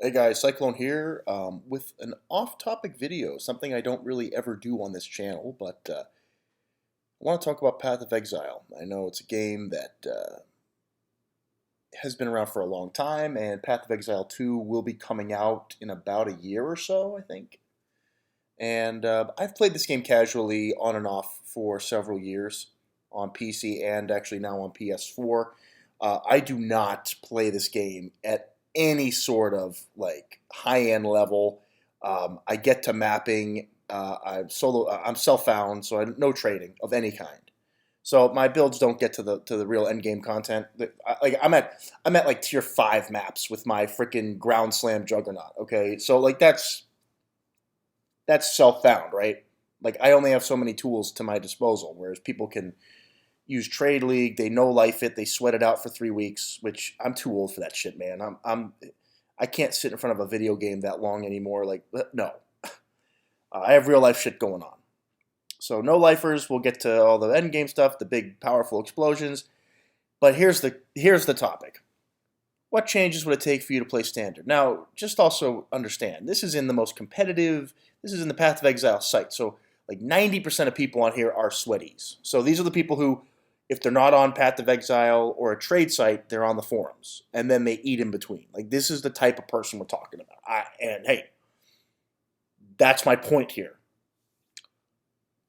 Hey guys, Cyclone here with an off-topic video, something I don't really ever do on this channel, but I want to talk about Path of Exile. I know it's a game that has been around for a long time, and Path of Exile 2 will be coming out in about a year or so, I think. And I've played this game casually on and off for several years on PC and actually now on PS4. I do not play this game at any sort of like high-end level. I get to mapping. I'm solo. I'm self-found, so no trading of any kind. So my builds don't get to the real end game content. I'm at like tier 5 maps with my freaking ground slam juggernaut. Okay, so like that's self-found, right? Like I only have so many tools to my disposal, whereas people can use Trade League. They no life it. They sweat it out for 3 weeks, which I'm too old for that shit, man. I can't sit in front of a video game that long anymore. Like no, I have real life shit going on. So no lifers. We'll get to all the end game stuff, the big powerful explosions. But here's the topic. What changes would it take for you to play standard? Now, just also understand, this is in the most competitive, this is in the Path of Exile site. So like 90% of people on here are sweaties. So these are the people who, if they're not on Path of Exile or a trade site, they're on the forums. And then they eat in between. Like this is the type of person we're talking about. And hey, that's my point here.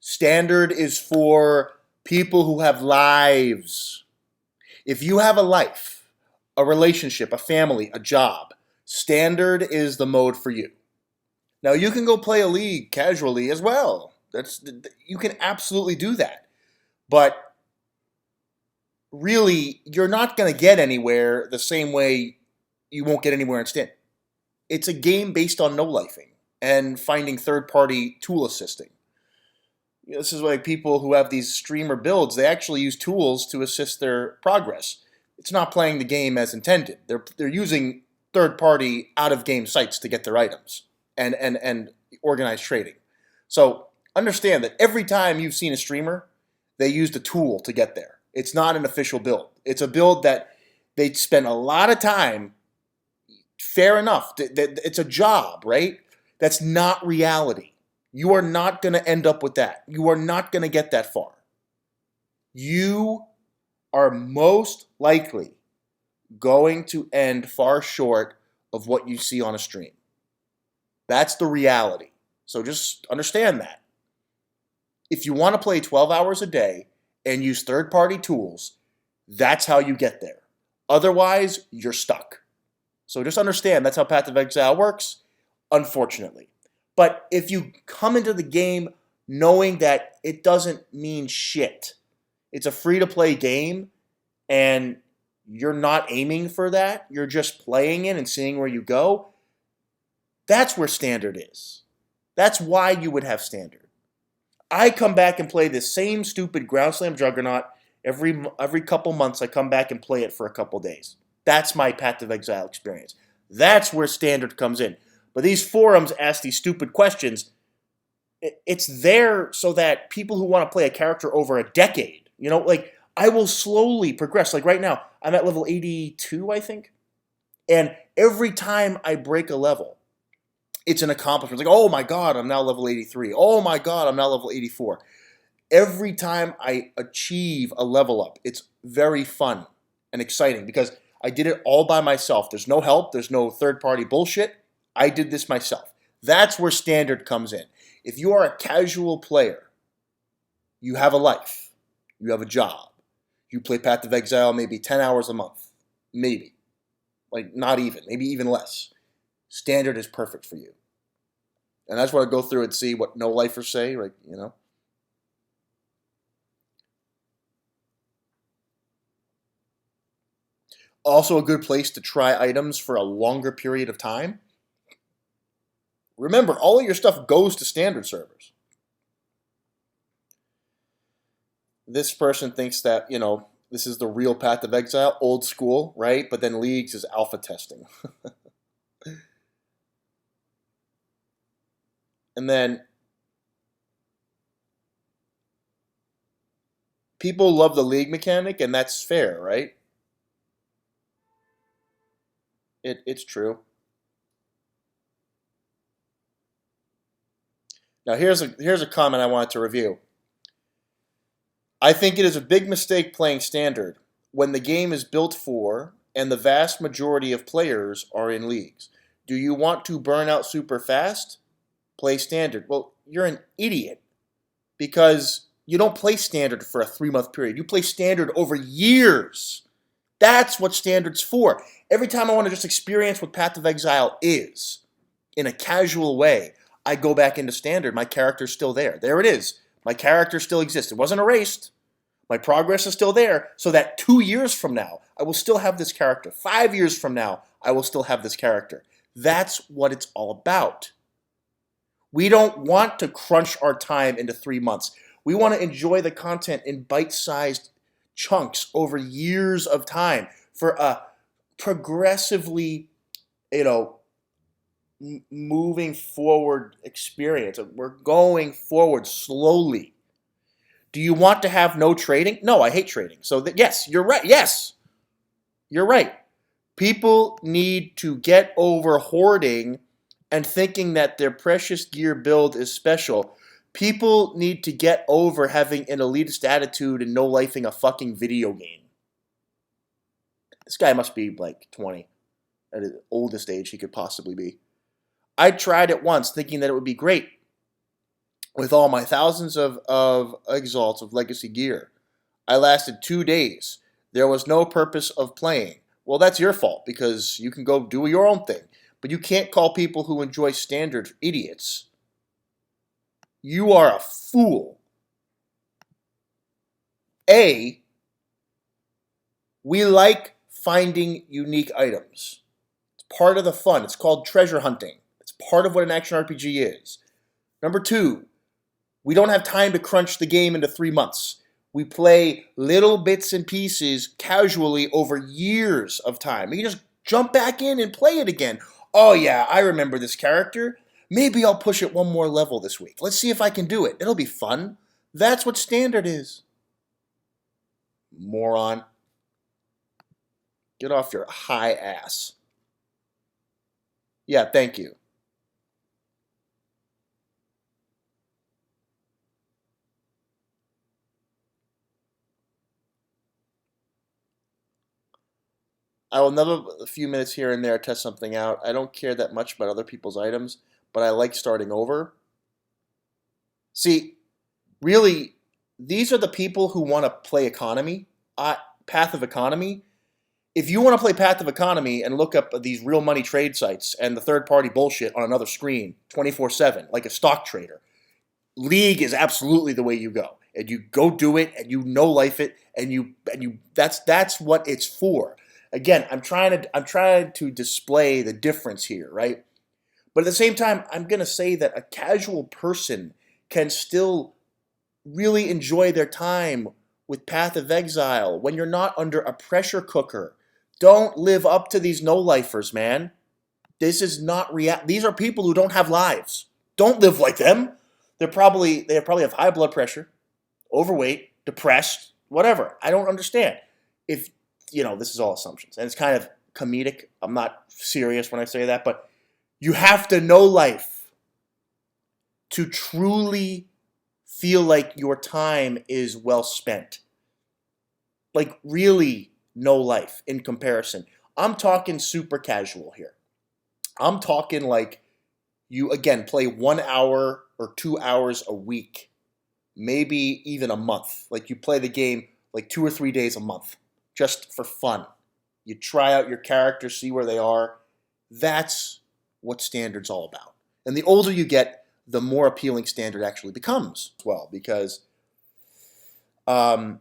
Standard is for people who have lives. If you have a life, a relationship, a family, a job, standard is the mode for you. Now you can go play a league casually as well. You can absolutely do that. But really, you're not going to get anywhere the same way you won't get anywhere in Stint. It's a game based on no-lifing and finding third-party tool assisting. This is why people who have these streamer builds, they actually use tools to assist their progress. It's not playing the game as intended. They're using third-party out-of-game sites to get their items and organized trading. So understand that every time you've seen a streamer, they used a tool to get there. It's not an official build. It's a build that they spend a lot of time. Fair enough. It's a job, right? That's not reality. You are not going to end up with that. You are not going to get that far. You are most likely going to end far short of what you see on a stream. That's the reality. So just understand that. If you want to play 12 hours a day and use third-party tools, that's how you get there. Otherwise, you're stuck. So just understand that's how Path of Exile works, unfortunately. But if you come into the game knowing that it doesn't mean shit, it's a free-to-play game, and you're not aiming for that, you're just playing it and seeing where you go, that's where standard is. That's why you would have standard. I come back and play this same stupid Ground Slam Juggernaut every couple months. I come back and play it for a couple days. That's my Path of Exile experience. That's where standard comes in. But these forums ask these stupid questions. It's there so that people who want to play a character over a decade, like I will slowly progress. Like right now, I'm at level 82, I think. And every time I break a level, it's an accomplishment. It's like, oh my God, I'm now level 83. Oh my God, I'm now level 84. Every time I achieve a level up, it's very fun and exciting because I did it all by myself. There's no help. There's no third-party bullshit. I did this myself. That's where standard comes in. If you are a casual player, you have a life. You have a job. You play Path of Exile maybe 10 hours a month. Maybe. Like not even. Maybe even less. Standard is perfect for you. And I just want to go through and see what no-lifers say, like, Also a good place to try items for a longer period of time. Remember, all of your stuff goes to standard servers. This person thinks that, this is the real Path of Exile, old school, right? But then Leagues is alpha testing. And then people love the League mechanic, and that's fair, right? It's true. Now here's a comment I wanted to review. I think it is a big mistake playing standard when the game is built for and the vast majority of players are in leagues. Do you want to burn out super fast? Play standard. Well, you're an idiot because you don't play standard for a 3 month period. You play standard over years. That's what standard's for. Every time I want to just experience what Path of Exile is in a casual way, I go back into standard. My character's still there. There it is. My character still exists. It wasn't erased. My progress is still there, so that 2 years from now, I will still have this character. 5 years from now, I will still have this character. That's what it's all about. We don't want to crunch our time into 3 months. We want to enjoy the content in bite-sized chunks over years of time for a progressively, moving forward experience. We're going forward slowly. Do you want to have no trading? No, I hate trading. So yes, you're right. Yes, you're right. People need to get over hoarding and thinking that their precious gear build is special. People need to get over having an elitist attitude and no-lifing a fucking video game. This guy must be like 20 at the oldest age he could possibly be. I tried it once thinking that it would be great with all my thousands of exalts of legacy gear. I lasted 2 days. There was no purpose of playing. Well, that's your fault because you can go do your own thing. But you can't call people who enjoy standard idiots. You are a fool. A, we like finding unique items. It's part of the fun. It's called treasure hunting. It's part of what an action RPG is. Number 2, we don't have time to crunch the game into 3 months. We play little bits and pieces casually over years of time. You can just jump back in and play it again. Oh yeah, I remember this character. Maybe I'll push it one more level this week. Let's see if I can do it. It'll be fun. That's what standard is. Moron. Get off your high ass. Yeah, thank you. I will never, a few minutes here and there, test something out. I don't care that much about other people's items, but I like starting over. See, really, these are the people who want to play economy, Path of Economy. If you want to play Path of Economy and look up these real money trade sites and the third-party bullshit on another screen 24/7, like a stock trader, League is absolutely the way you go. And you go do it, and you no-life it, and you that's what it's for. Again, I'm trying to display the difference here, right? But at the same time, I'm going to say that a casual person can still really enjoy their time with Path of Exile when you're not under a pressure cooker. Don't live up to these no-lifers, man. This is not These are people who don't have lives. Don't live like them. They probably have high blood pressure, overweight, depressed, whatever. I don't understand. If this is all assumptions, and it's kind of comedic. I'm not serious when I say that, but you have to know life to truly feel like your time is well spent. Like really know life in comparison. I'm talking super casual here. I'm talking like you, again, play 1 hour or 2 hours a week, maybe even a month. Like you play the game like 2 or 3 days a month. Just for fun. You try out your characters, see where they are. That's what standard's all about. And the older you get, the more appealing standard actually becomes as well, because I'm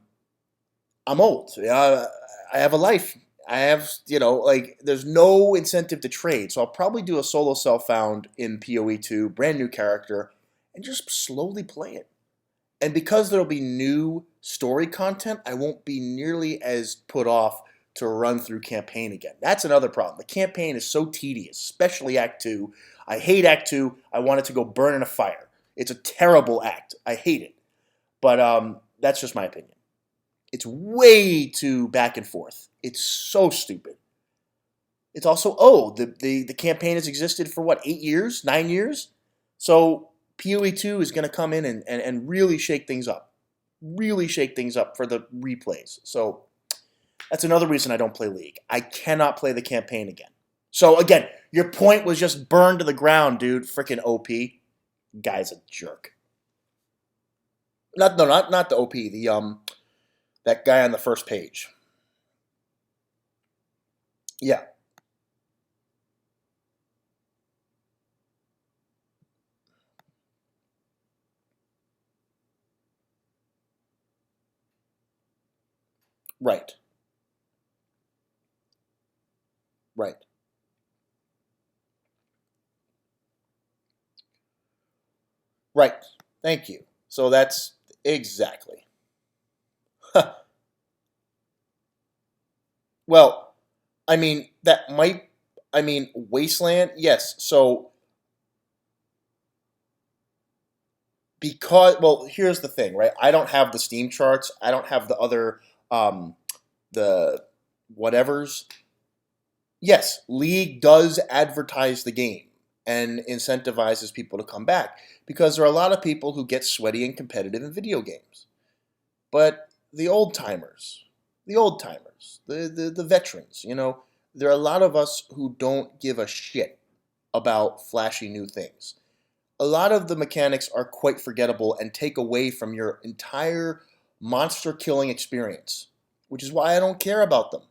old. I have a life. I have, there's no incentive to trade. So I'll probably do a solo self-found in POE 2, brand new character, and just slowly play it. And because there'll be new story content, I won't be nearly as put off to run through campaign again. That's another problem. The campaign is so tedious, especially Act 2. I hate Act 2. I want it to go burn in a fire. It's a terrible act. I hate it. But that's just my opinion. It's way too back and forth. It's so stupid. It's also, the campaign has existed for what, 8 years, 9 years? So POE 2 is going to come in and really shake things up. Really shake things up for the replays. So that's another reason I don't play League. I cannot play the campaign again. So again, your point was just burned to the ground, dude. Freaking OP. Guy's a jerk. Not the OP. That guy on the first page. Yeah. Right. Right. Right. Thank you. So that's exactly. Well, I mean, that might, I mean, Wasteland, yes. So, because, well, here's the thing, right? I don't have the Steam charts. I don't have the other, the whatevers. Yes, League does advertise the game and incentivizes people to come back because there are a lot of people who get sweaty and competitive in video games. But the old timers, the veterans, there are a lot of us who don't give a shit about flashy new things. A lot of the mechanics are quite forgettable and take away from your entire monster killing experience, which is why I don't care about them.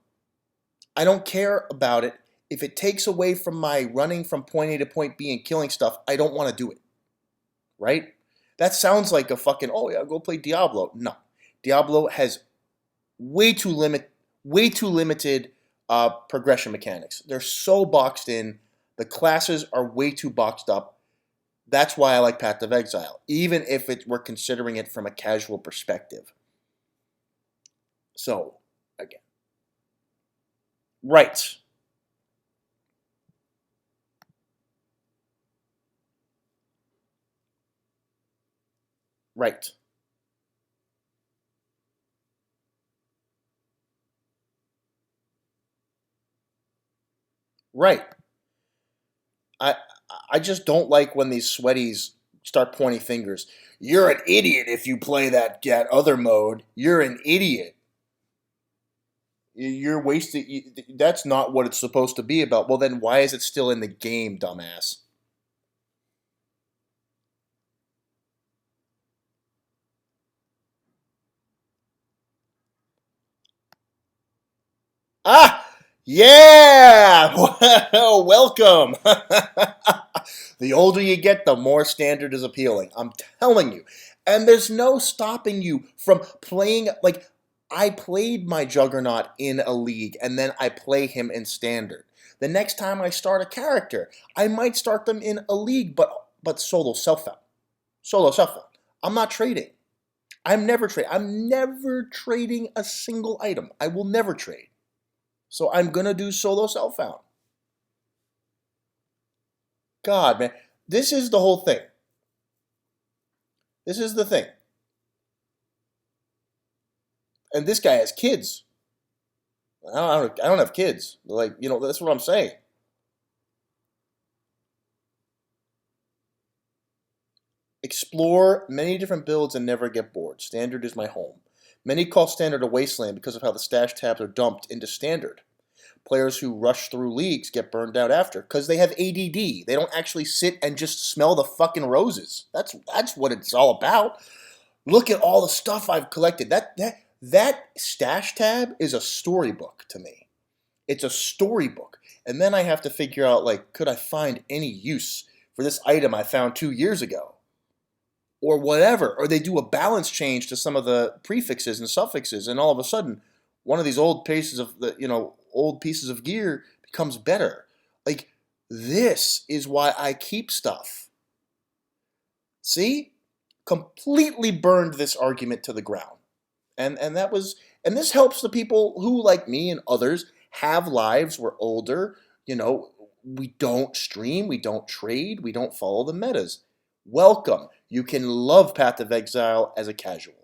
I don't care about it. If it takes away from my running from point A to point B and killing stuff, I don't want to do it. Right? That sounds like a fucking, oh yeah, go play Diablo. No. Diablo has way too limited progression mechanics. They're so boxed in. The classes are way too boxed up. That's why I like Path of Exile, even if we're considering it from a casual perspective. So, again. Right. Right. Right. I I just don't like when these sweaties start pointing fingers. You're an idiot if you play that other mode. You're an idiot. You're wasting. That's not what it's supposed to be about. Well, then why is it still in the game, dumbass? Ah, yeah. Welcome. The older you get, the more standard is appealing. I'm telling you. And there's no stopping you from playing. Like, I played my Juggernaut in a league, and then I play him in standard. The next time I start a character, I might start them in a league, but solo self-found. Solo self-found. I'm not trading. I'm never trading a single item. I will never trade. So I'm gonna do solo self-found. God, man, this is the whole thing. This is the thing. And this guy has kids. I don't have kids. Like, that's what I'm saying. Explore many different builds and never get bored. Standard is my home. Many call Standard a wasteland because of how the stash tabs are dumped into Standard. Players who rush through leagues get burned out after because they have ADD. They don't actually sit and just smell the fucking roses. That's what it's all about. Look at all the stuff I've collected. That stash tab is a storybook to me. It's a storybook. And then I have to figure out, like, could I find any use for this item I found 2 years ago? Or whatever. Or they do a balance change to some of the prefixes and suffixes, and all of a sudden, one of these old pieces of gear becomes better. Like, this is why I keep stuff. See? Completely burned this argument to the ground. And this helps the people who, like me and others, have lives, we're older, we don't stream, we don't trade, we don't follow the metas. Welcome. You can love Path of Exile as a casual.